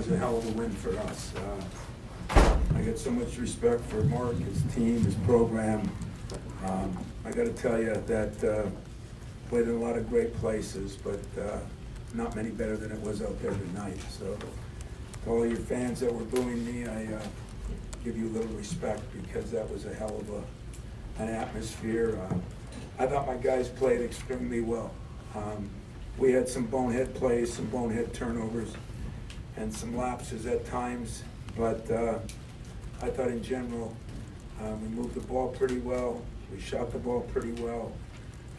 was a hell of a win for us. I got so much respect for Mark, his team, his program. I got to tell you that played in a lot of great places, but not many better than it was out there tonight. So to all your fans that were booing me, I give you a little respect because that was a hell of an atmosphere. I thought my guys played extremely well. We had some bonehead plays, some bonehead turnovers, and some lapses at times, but I thought in general we moved the ball pretty well. We shot the ball pretty well.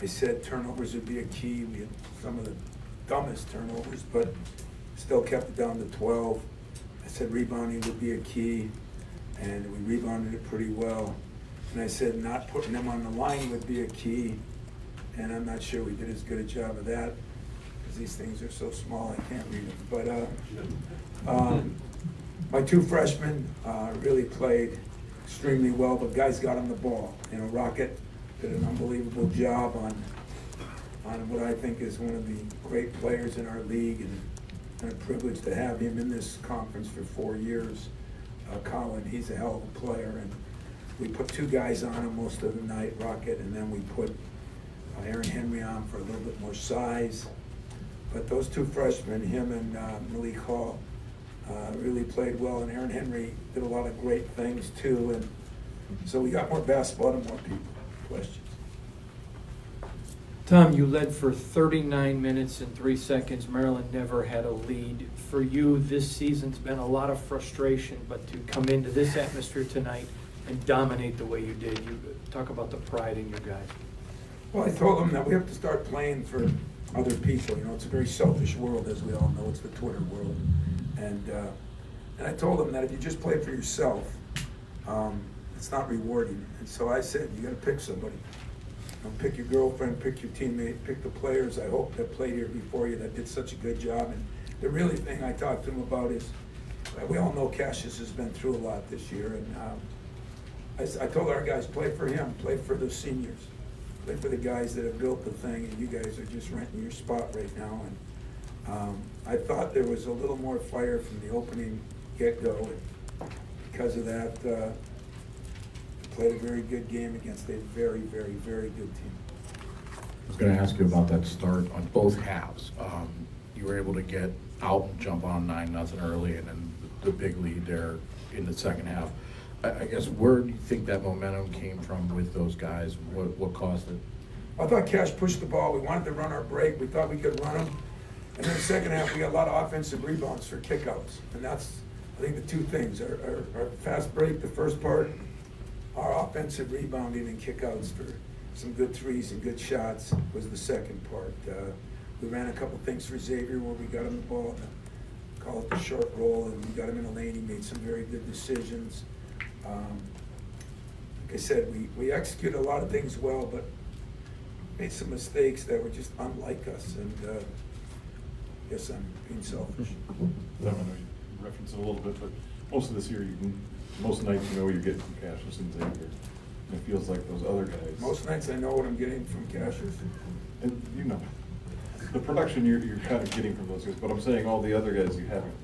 I said turnovers would be a key. We had some of the dumbest turnovers, but still kept it down to 12. I said rebounding would be a key, and we rebounded it pretty well. And I said not putting them on the line would be a key, and I'm not sure we did as good a job of that because these things are so small I can't read them. But my two freshmen really played extremely well, but guys got on the ball. You know, Rocket did an unbelievable job on what I think is one of the great players in our league, and a privilege to have him in this conference for 4 years. Colin, he's a hell of a player, and we put two guys on him most of the night, Rocket, and then we put Aaron Henry on for a little bit more size. But those two freshmen, him and Malik Hall, really played well, and Aaron Henry did a lot of great things too, and so we got more basketball and more people. Questions? Tom, you led for 39 minutes and 3 seconds. Maryland never had a lead. For you, this season's been a lot of frustration, but to come into this atmosphere tonight and dominate the way you did, you talk about the pride in your guys. Well, I told them that we have to start playing for other people. You know, it's a very selfish world, as we all know. It's the Twitter world. And I told them that if you just play for yourself, it's not rewarding. And so I said, you got to pick somebody. You know, pick your girlfriend, pick your teammate, pick the players I hope that played here before you that did such a good job. And the really thing I talked to them about is, we all know Cassius has been through a lot this year. And I told our guys, play for him, play for the seniors, play for the guys that have built the thing, and you guys are just renting your spot right now. And I thought there was a little more fire from the opening get-go, and because of that, played a very good game against a very, very, very good team. I was going to ask you about that start on both halves. You were able to get out and jump on 9-0 early, and then the big lead there in the second half. I guess where do you think that momentum came from with those guys? What caused it? I thought Cash pushed the ball. We wanted to run our break. We thought we could run them. And then the second half, we got a lot of offensive rebounds for kickouts. And that's, I think, the two things. Our fast break, the first part, our offensive rebounding and kickouts for some good threes and good shots was the second part. We ran a couple things for Xavier where we got him the ball, call it the short roll, and we got him in a lane. He made some very good decisions. Like I said, we executed a lot of things well, but made some mistakes that were just unlike us, and I guess I'm being selfish. I know you referenced it a little bit, but most of this year, most nights you know you're getting from Cassius and Xavier. And it feels like those other guys. Most nights I know what I'm getting from Cassius. And you know, the production you're kind of getting from those guys, but I'm saying all the other guys you haven't.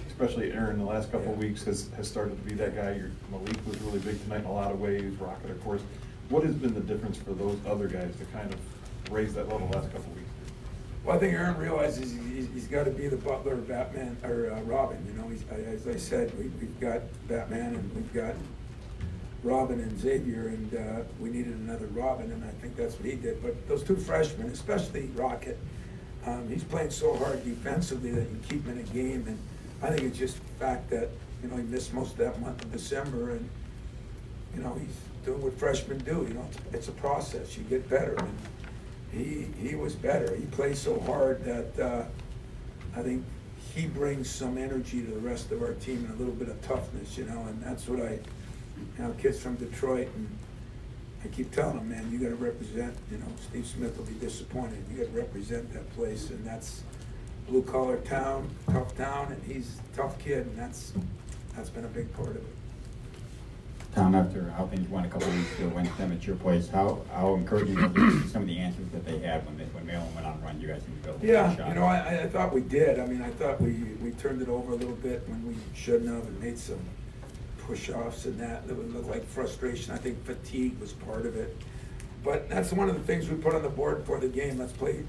Especially Aaron, the last couple of weeks has started to be that guy. Malik was really big tonight in a lot of ways. Rocket, of course. What has been the difference for those other guys to kind of raise that level last couple of weeks? Well, I think Aaron realizes he's got to be the Butler, Batman, or Robin. You know, as I said, we've got Batman and we've got Robin and Xavier, and we needed another Robin, and I think that's what he did. But those two freshmen, especially Rocket, he's playing so hard defensively that you keep him in a game, and I think it's just the fact that, you know, he missed most of that month of December, and, you know, he's doing what freshmen do. You know, it's a process. You get better, and he was better. He plays so hard that I think he brings some energy to the rest of our team and a little bit of toughness, you know, and that's what kids from Detroit, and I keep telling them, man, you got to represent, you know, Steve Smith will be disappointed. You got to represent that place, and that's blue-collar town, tough town, and he's a tough kid, and that's been a big part of it. Tom, after how things went a couple of weeks ago, went them at your place, how encouraging was it, some of the answers that they had when Maryland went on a run, you guys didn't build a Yeah, shot? you know, I thought we did. I mean, I thought we turned it over a little bit when we shouldn't have and made some push-offs and that would look like frustration. I think fatigue was part of it. But that's one of the things we put on the board for the game. Let's play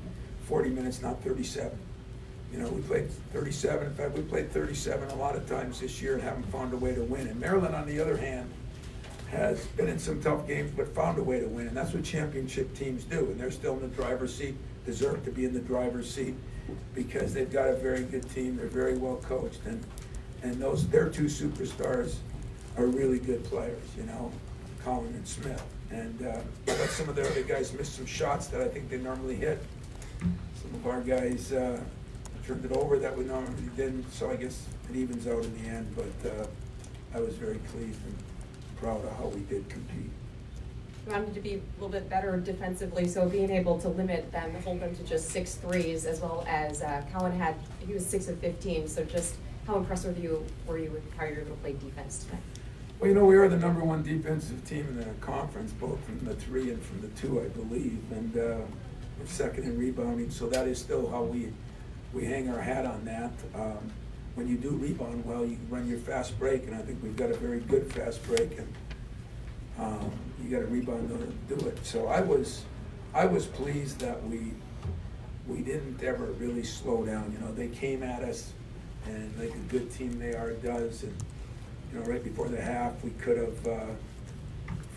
40 minutes, not 37. You know, we played 37. In fact, we played 37 a lot of times this year and haven't found a way to win. And Maryland, on the other hand, has been in some tough games but found a way to win. And that's what championship teams do. And they're still in the driver's seat, deserve to be in the driver's seat because they've got a very good team. They're very well coached. And their two superstars are really good players, you know, Colin and Smith. And but some of their other guys missed some shots that I think they normally hit. Some of our guys turned it over that we normally didn't, so I guess it evens out in the end. But I was very pleased and proud of how we did compete. We wanted to be a little bit better defensively, so being able to limit them, hold them to just 6 threes, as well as Colin he was 6 of 15. So just how impressed were you with how you were able to play defense tonight? Well, you know, we are the #1 defensive team in the conference, both from the 3 and from the 2, I believe, and we're second in rebounding. So that is still how we hang our hat on that. When you do rebound well, you run your fast break, and I think we've got a very good fast break, and you got to rebound to do it. So I was pleased that we didn't ever really slow down. You know, they came at us, and like a good team they are does, and you know, right before the half, we could have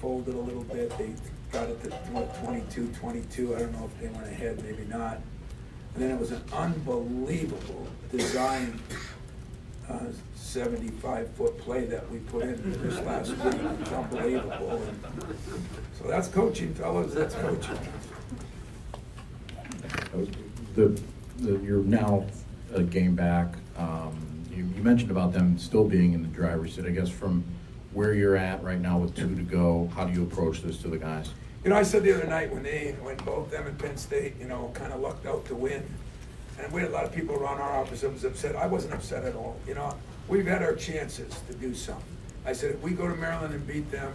folded a little bit. They got it to 22-22. I don't know if they went ahead, maybe not. And then it was an unbelievable design 75-foot play that we put in this last week. It's unbelievable. And so that's coaching, fellas. That's coaching. You're now a game back. You mentioned about them still being in the driver's seat. I guess from where you're at right now with 2 to go, how do you approach this to the guys? You know, I said the other night when both them and Penn State, you know, kind of lucked out to win, and we had a lot of people around our office that was upset. I wasn't upset at all. You know, we've had our chances to do something. I said, if we go to Maryland and beat them,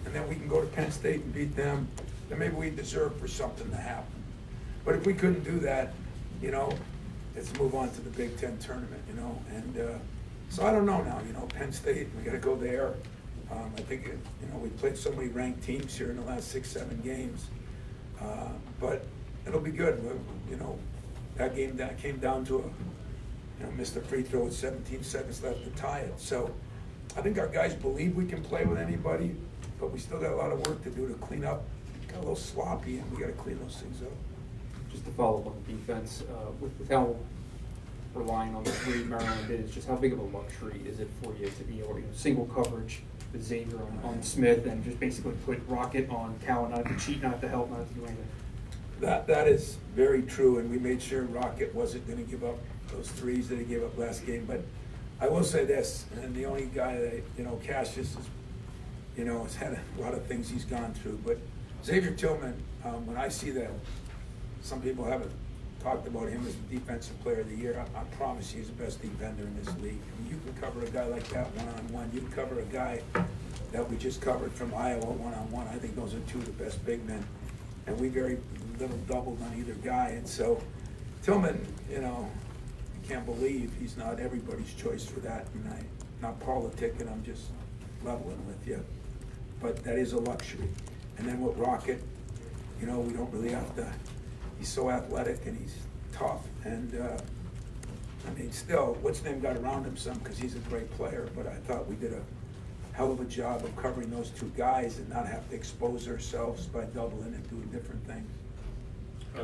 and then we can go to Penn State and beat them, then maybe we deserve for something to happen. But if we couldn't do that, you know, let's move on to the Big Ten tournament, you know. And so I don't know now, you know, Penn State, we got to go there. I think, you know, we played so many ranked teams here in the last 6-7 games. But it'll be good. You know, that game that came down to missed a free throw with 17 seconds left to tie it. So I think our guys believe we can play with anybody, but we still got a lot of work to do to clean up. Got a little sloppy, and we got to clean those things up. Just to follow up on the defense, with how relying on the 3 Maryland is, just how big of a luxury is it for you to be able to single coverage with Xavier on Smith and just basically put Rocket on Cal, not to cheat, not to help, not to do anything? That is very true, and we made sure Rocket wasn't going to give up those threes that he gave up last game. But I will say this, and the only guy that, you know, Cassius is, you know, has had a lot of things he's gone through. But Xavier Tillman, when I see that, some people haven't talked about him as the defensive player of the year. I promise you he's the best defender in this league. I mean, you can cover a guy like that one-on-one. You can cover a guy that we just covered from Iowa one-on-one. I think those are 2 of the best big men. And we very little doubled on either guy. And so Tillman, you know, I can't believe he's not everybody's choice for that. And I'm not politicking, I'm just leveling with you. But that is a luxury. And then with Rocket, you know, we don't really have to. He's so athletic and he's tough, and I mean, still, what's name got around him some because he's a great player. But I thought we did a hell of a job of covering those 2 guys and not have to expose ourselves by doubling and doing different things.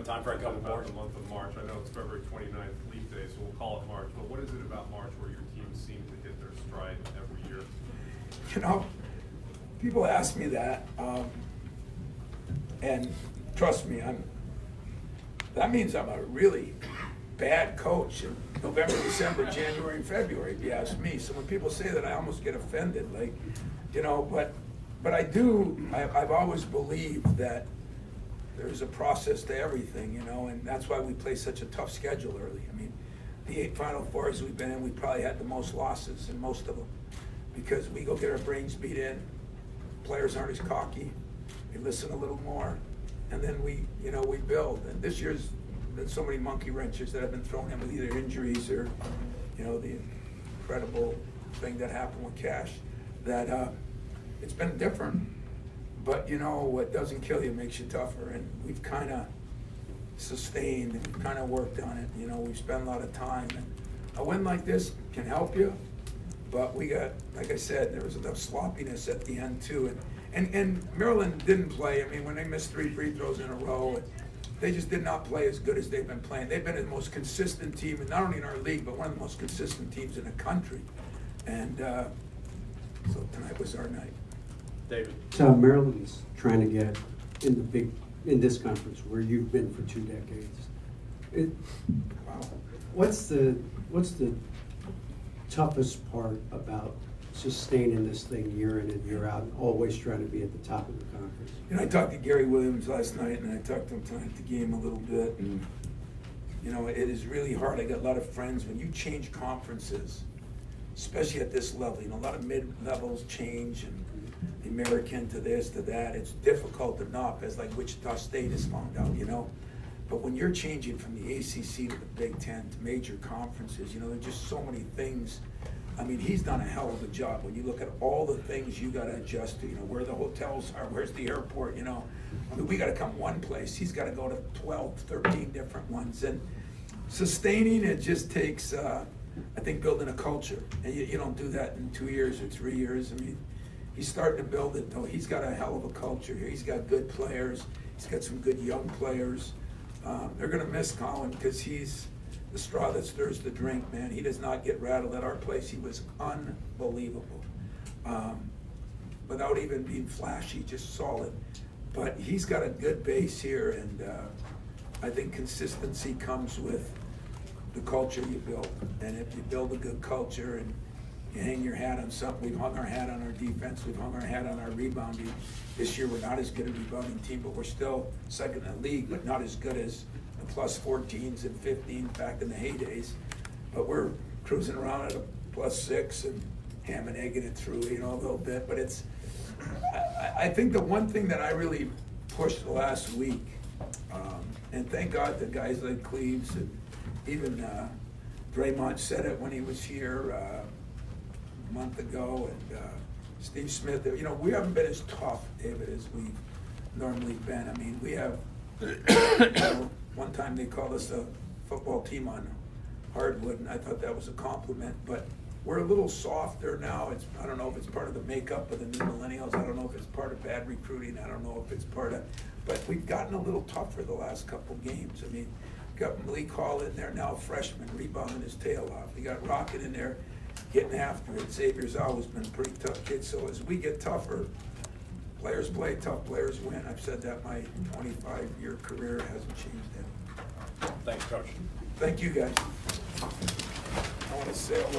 Time for a couple more. The month of March. I know it's February 29th, Leap Day, so we'll call it March. But what is it about March where your teams seem to hit their stride every year? You know, people ask me that, and trust me, that means I'm a really bad coach in November, December, January, and February, if you ask me. So when people say that, I almost get offended, like, you know, but I've always believed that there's a process to everything, you know, and that's why we play such a tough schedule early. I mean, the 8 Final Fours we've been in, we probably had the most losses in most of them because we go get our brains beat in, players aren't as cocky, they listen a little more, and then we build. And this year's been so many monkey wrenches that have been thrown in with either injuries or, the incredible thing that happened with Cash, that it's been different. But what doesn't kill you makes you tougher, and we've kind of sustained and we've kind of worked on it. We've spent a lot of time, and a win like this can help you, but we got, like I said, there was enough sloppiness at the end too. And Maryland didn't play. I mean, when they missed 3 free throws in a row, they just did not play as good as they've been playing. They've been the most consistent team, and not only in our league, but one of the most consistent teams in the country. And so tonight was our night. David? So Maryland's trying to get in this conference where you've been for 2 decades. Wow. What's the toughest part about sustaining this thing year in and year out, and always trying to be at the top of the conference? I talked to Gary Williams last night, and I talked to him tonight at the game a little bit, and it is really hard. I got a lot of friends. When you change conferences, especially at this level, a lot of mid-levels change, and the American to this, to that, it's difficult enough, as like Wichita State has found out, But when you're changing from the ACC to the Big Ten to major conferences, there's just so many things. I mean, he's done a hell of a job. When you look at all the things you gotta adjust to, where the hotels are, where's the airport, I mean, we gotta come one place. He's gotta go to 12, 13 different ones. And sustaining it just takes, I think, building a culture. And you don't do that in 2 years or 3 years. I mean, he's starting to build it, though. He's got a hell of a culture here. He's got good players. He's got some good young players. They're gonna miss Colin because he's the straw that stirs the drink, man. He does not get rattled. At our place, he was unbelievable. Without even being flashy, just solid. But he's got a good base here, and I think consistency comes with the culture you build. And if you build a good culture and you hang your hat on something, we've hung our hat on our defense, we've hung our hat on our rebounding. This year, we're not as good a rebounding team, but we're still second in the league, but not as good as the plus 14s and 15s back in the heydays. But we're cruising around at a plus 6 and ham and egging it through, a little bit. But I think the one thing that I really pushed the last week, and thank God that guys like Cleves and even Draymond said it when he was here a month ago, and Steve Smith, we haven't been as tough, David, as we've normally been. I mean, we have, one time they called us a football team on hardwood, and I thought that was a compliment, but we're a little softer now. I don't know if it's part of the makeup of the new millennials. I don't know if it's part of bad recruiting. I don't know if it's part of, but we've gotten a little tougher the last couple games. I mean, got Malik Hall in there now, freshman, rebounding his tail off. We got Rocket in there getting after it. Xavier's always been a pretty tough kid. So as we get tougher, players play tough, players win. I've said that my 25-year career hasn't changed that. Thanks, Coach. Thank you, guys. I want to say a little